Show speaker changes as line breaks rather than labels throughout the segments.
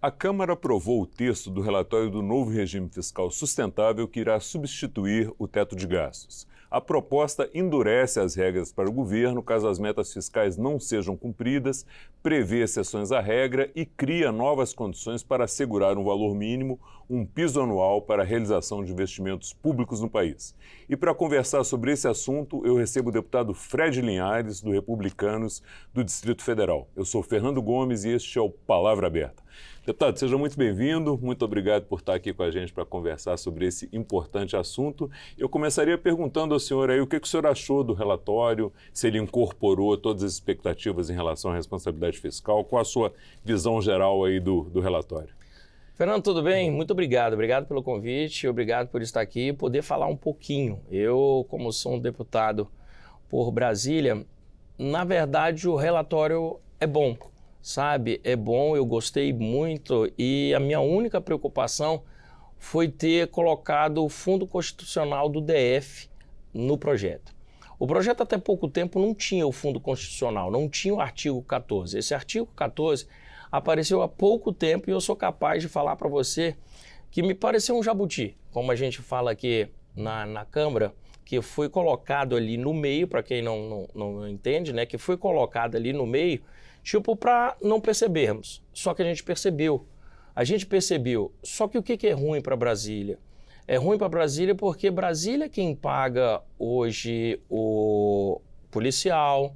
A Câmara aprovou o texto do relatório do novo regime fiscal sustentável que irá substituir o teto de gastos. A proposta endurece as regras para o governo caso as metas fiscais não sejam cumpridas, prevê exceções à regra e cria novas condições para assegurar um valor mínimo, um piso anual para a realização de investimentos públicos no país. E para conversar sobre esse assunto, eu recebo o deputado Fred Linhares, do Republicanos do Distrito Federal. Eu sou Fernando Gomes e este é o Palavra Aberta. Deputado, seja muito bem-vindo, muito obrigado por estar aqui com a gente para conversar sobre esse importante assunto. Eu começaria perguntando ao senhor aí o que o senhor achou do relatório, se ele incorporou todas as expectativas em relação à responsabilidade fiscal, qual a sua visão geral aí do relatório?
Fernando, tudo bem? Muito obrigado. Obrigado pelo convite, obrigado por estar aqui e poder falar um pouquinho. Eu, como sou um deputado por Brasília, na verdade o relatório é bom. Sabe, é bom, eu gostei muito e a minha única preocupação foi ter colocado o Fundo Constitucional do DF no projeto. O projeto até pouco tempo não tinha o Fundo Constitucional, não tinha o artigo 14. Esse artigo 14 apareceu há pouco tempo e eu sou capaz de falar para você que me pareceu um jabuti, como a gente fala aqui na Câmara, que foi colocado ali no meio, para quem não entende, né, que foi colocado ali no meio, tipo, para não percebermos. Só que a gente percebeu. Só que o que é ruim para Brasília? É ruim para Brasília porque Brasília é quem paga hoje o policial,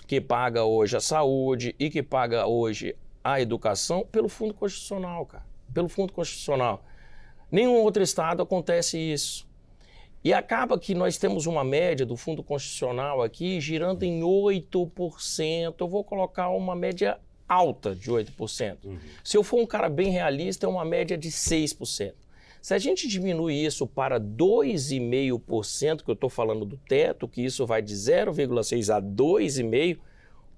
que paga hoje a saúde e que paga hoje a educação pelo Fundo Constitucional, cara. Pelo Fundo Constitucional. Nenhum outro estado acontece isso. E acaba que nós temos uma média do Fundo Constitucional aqui girando em 8%. Eu vou colocar uma média alta de 8%. Se eu for um cara bem realista, é uma média de 6%. Se a gente diminui isso para 2,5%, que eu estou falando do teto, que isso vai de 0,6% a 2,5%,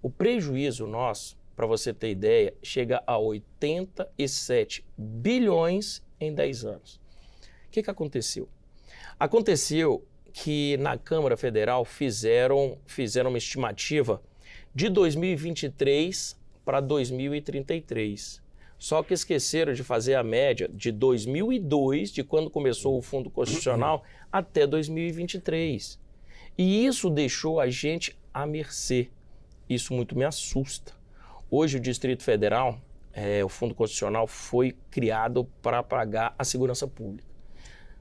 o prejuízo nosso, para você ter ideia, chega a 87 bilhões em 10 anos. O que aconteceu? Aconteceu que na Câmara Federal fizeram uma estimativa de 2023 para 2033. Só que esqueceram de fazer a média de 2002, de quando começou o Fundo Constitucional, até 2023. E isso deixou a gente à mercê. Isso muito me assusta. Hoje o Distrito Federal, o Fundo Constitucional, foi criado para pagar a segurança pública.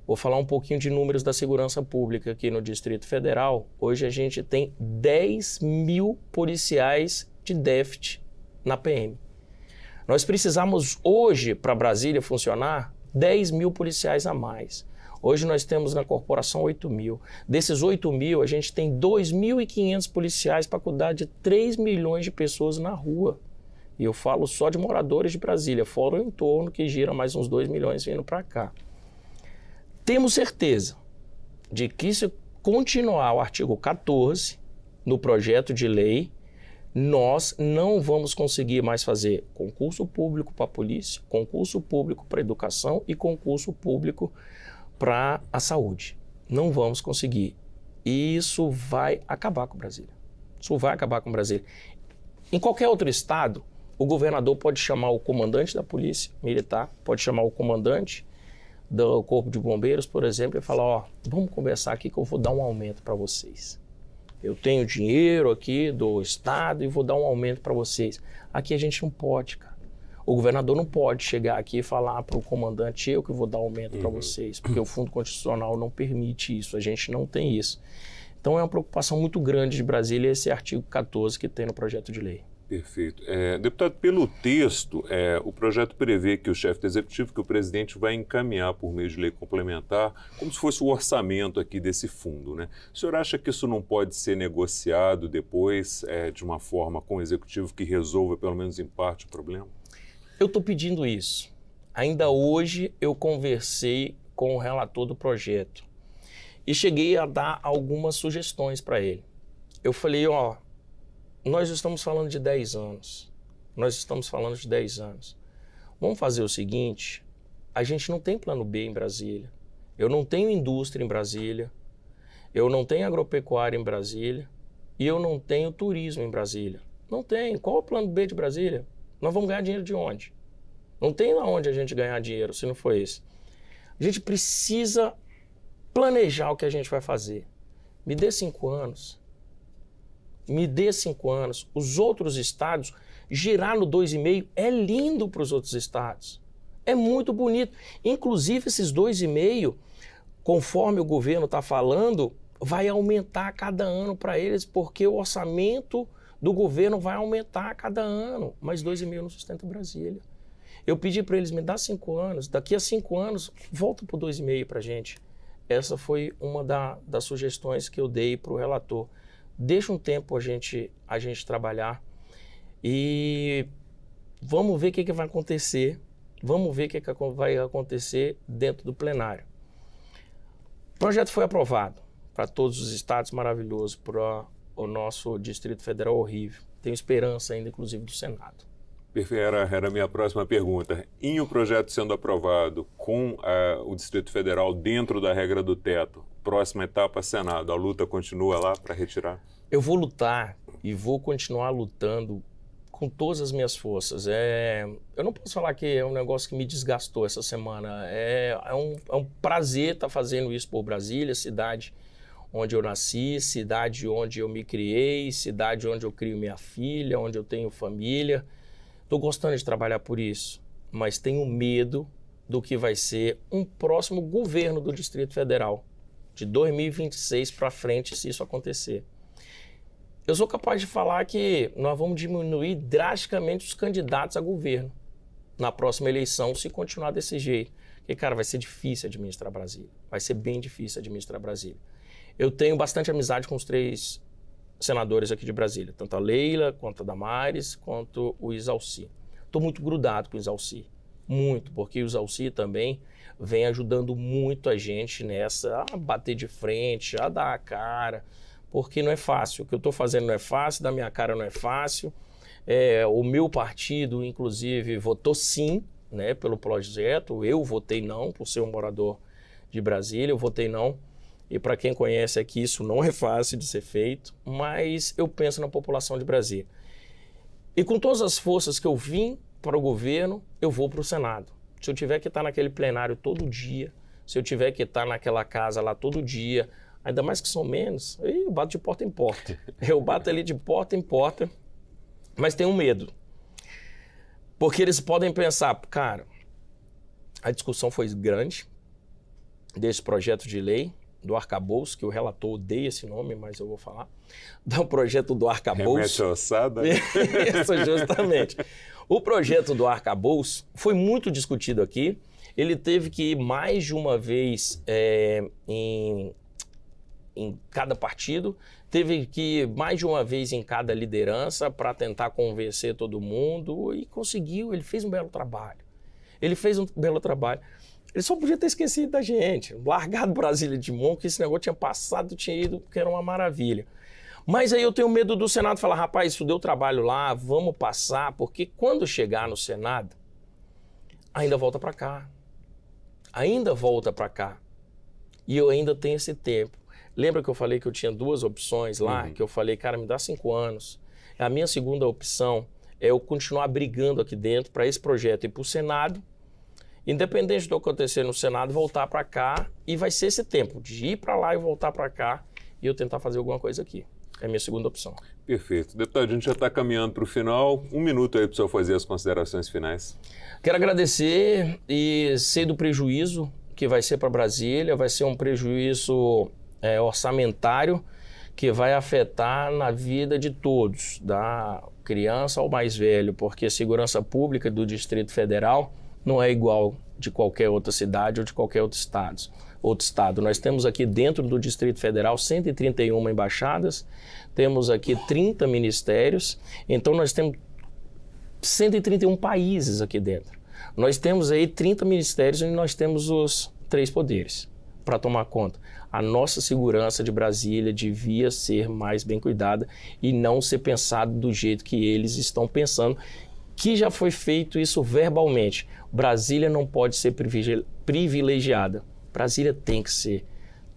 Vou falar um pouquinho de números da segurança pública aqui no Distrito Federal. Hoje a gente tem 10 mil policiais de déficit na PM. Nós precisamos hoje, para Brasília funcionar, 10 mil policiais a mais. Hoje nós temos na corporação 8 mil. Desses 8 mil, a gente tem 2.500 policiais para cuidar de 3 milhões de pessoas na rua. E eu falo só de moradores de Brasília, fora o entorno que gira mais uns 2 milhões vindo para cá. Temos certeza de que se continuar o artigo 14 no projeto de lei, nós não vamos conseguir mais fazer concurso público para a polícia, concurso público para a educação e concurso público para a saúde. Não vamos conseguir. E isso vai acabar com Brasília. Isso vai acabar com Brasília. Em qualquer outro estado, o governador pode chamar o comandante da polícia militar, pode chamar o comandante do Corpo de Bombeiros, por exemplo, e falar, ó, vamos conversar aqui que eu vou dar um aumento para vocês. Eu tenho dinheiro aqui do estado e vou dar um aumento para vocês. Aqui a gente não pode, cara. O governador não pode chegar aqui e falar para o comandante, eu que vou dar aumento para vocês, porque o Fundo Constitucional não permite isso, a gente não tem isso. Então é uma preocupação muito grande de Brasília esse artigo 14 que tem no projeto de lei.
Perfeito. Deputado, pelo texto, o projeto prevê que o chefe do executivo, que o presidente vai encaminhar por meio de lei complementar, como se fosse o orçamento aqui desse fundo, né? O senhor acha que isso não pode ser negociado depois de uma forma com o executivo que resolva, pelo menos em parte, o problema?
Eu estou pedindo isso. Ainda hoje eu conversei com o relator do projeto e cheguei a dar algumas sugestões para ele. Eu falei, ó, nós estamos falando de 10 anos. Vamos fazer o seguinte, a gente não tem plano B em Brasília. Eu não tenho indústria em Brasília. Eu não tenho agropecuária em Brasília. E eu não tenho turismo em Brasília. Não tem. Qual é o plano B de Brasília? Nós vamos ganhar dinheiro de onde? Não tem onde a gente ganhar dinheiro se não for esse. A gente precisa planejar o que a gente vai fazer. Me dê 5 anos. Me dê 5 anos. Os outros estados, girar no 2,5 é lindo para os outros estados. É muito bonito. Inclusive, esses 2,5, conforme o governo está falando, vai aumentar a cada ano para eles, porque o orçamento do governo vai aumentar a cada ano. Mas 2,5 não sustenta Brasília. Eu pedi para eles, me dar 5 anos. Daqui a 5 anos, volta para o 2,5 para a gente. Essa foi uma das sugestões que eu dei para o relator. Deixa um tempo a gente trabalhar e vamos ver o que vai acontecer. Vamos ver o que vai acontecer dentro do plenário. O projeto foi aprovado para todos os estados, maravilhoso, para o nosso Distrito Federal horrível. Tenho esperança ainda, inclusive, do Senado.
Era a minha próxima pergunta. Em o projeto sendo aprovado com o Distrito Federal dentro da regra do teto, próxima etapa, Senado, a luta continua lá para retirar?
Eu vou lutar e vou continuar lutando com todas as minhas forças. Eu não posso falar que é um negócio que me desgastou essa semana. É um prazer estar fazendo isso por Brasília, cidade onde eu nasci, cidade onde eu me criei, cidade onde eu crio minha filha, onde eu tenho família. Estou gostando de trabalhar por isso, mas tenho medo do que vai ser um próximo governo do Distrito Federal, de 2026 para frente, se isso acontecer. Eu sou capaz de falar que nós vamos diminuir drasticamente os candidatos a governo na próxima eleição, se continuar desse jeito. Porque, cara, vai ser difícil administrar Brasília. Vai ser bem difícil administrar Brasília. Eu tenho bastante amizade com os 3 senadores aqui de Brasília, tanto a Leila, quanto a Damares, quanto o Isalci. Estou muito grudado com o Isalci, muito, porque o Isalci também vem ajudando muito a gente nessa, a bater de frente, a dar a cara, porque não é fácil. O que eu estou fazendo não é fácil, da minha cara não é fácil. O meu partido, inclusive, votou sim, né, pelo projeto. Eu votei não, por ser um morador de Brasília, eu votei não. E para quem conhece aqui, isso não é fácil de ser feito, mas eu penso na população de Brasília. E com todas as forças que eu vim para o governo, eu vou para o Senado. Se eu tiver que estar naquele plenário todo dia, se eu tiver que estar naquela casa lá todo dia, ainda mais que são menos, eu bato de porta em porta. Eu bato ali de porta em porta, mas tenho medo. Porque eles podem pensar, cara, a discussão foi grande desse projeto de lei, do arcabouço, que o relator odeia esse nome, mas eu vou falar, do projeto do arcabouço.
Remete à ossada?
Isso, justamente. O projeto do arcabouço foi muito discutido aqui. Ele teve que ir mais de uma vez em cada partido, teve que ir mais de uma vez em cada liderança para tentar convencer todo mundo e conseguiu. Ele fez um belo trabalho. Ele só podia ter esquecido da gente, largado Brasília de mão, que esse negócio tinha passado, tinha ido, que era uma maravilha. Mas aí eu tenho medo do Senado falar, rapaz, isso deu trabalho lá, vamos passar, porque quando chegar no Senado, ainda volta para cá. E eu ainda tenho esse tempo. Lembra que eu falei que eu tinha 2 opções lá? Que eu falei, cara, me dá 5 anos. A minha segunda opção é eu continuar brigando aqui dentro para esse projeto ir para o Senado, independente do que acontecer no Senado, voltar para cá, e vai ser esse tempo de ir para lá e voltar para cá e eu tentar fazer alguma coisa aqui. É a minha segunda opção.
Perfeito. Deputado, a gente já está caminhando para o final. 1 minuto aí para o senhor fazer as considerações finais.
Quero agradecer e sei do prejuízo que vai ser para Brasília, vai ser um prejuízo orçamentário que vai afetar na vida de todos, da criança ao mais velho, porque a segurança pública do Distrito Federal não é igual de qualquer outra cidade ou de qualquer outro estado. Nós temos aqui dentro do Distrito Federal 131 embaixadas, temos aqui 30 ministérios, então nós temos 131 países aqui dentro. Nós temos aí 30 ministérios e nós temos os 3 poderes para tomar conta. A nossa segurança de Brasília devia ser mais bem cuidada e não ser pensado do jeito que eles estão pensando, que já foi feito isso verbalmente. Brasília não pode ser privilegiada. Brasília tem que ser.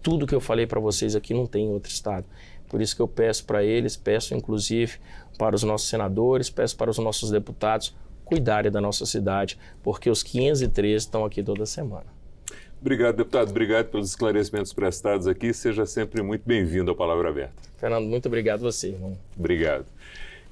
Tudo que eu falei para vocês aqui não tem em outro estado. Por isso que eu peço para eles, peço inclusive para os nossos senadores, peço para os nossos deputados, cuidarem da nossa cidade, porque os 513 estão aqui toda semana.
Obrigado, deputado. Obrigado pelos esclarecimentos prestados aqui. Seja sempre muito bem-vindo à Palavra Aberta.
Fernando, muito obrigado a você, irmão.
Obrigado.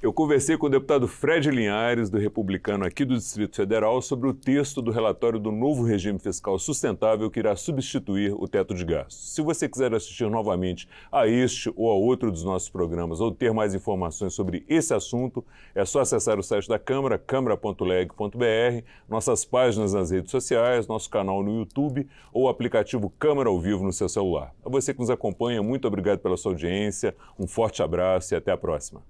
Eu conversei com o deputado Fred Linhares, do Republicano aqui do Distrito Federal, sobre o texto do relatório do novo regime fiscal sustentável que irá substituir o teto de gastos. Se você quiser assistir novamente a este ou a outro dos nossos programas ou ter mais informações sobre esse assunto, é só acessar o site da Câmara, câmara.leg.br, nossas páginas nas redes sociais, nosso canal no YouTube ou o aplicativo Câmara ao Vivo no seu celular. A você que nos acompanha, muito obrigado pela sua audiência, um forte abraço e até a próxima.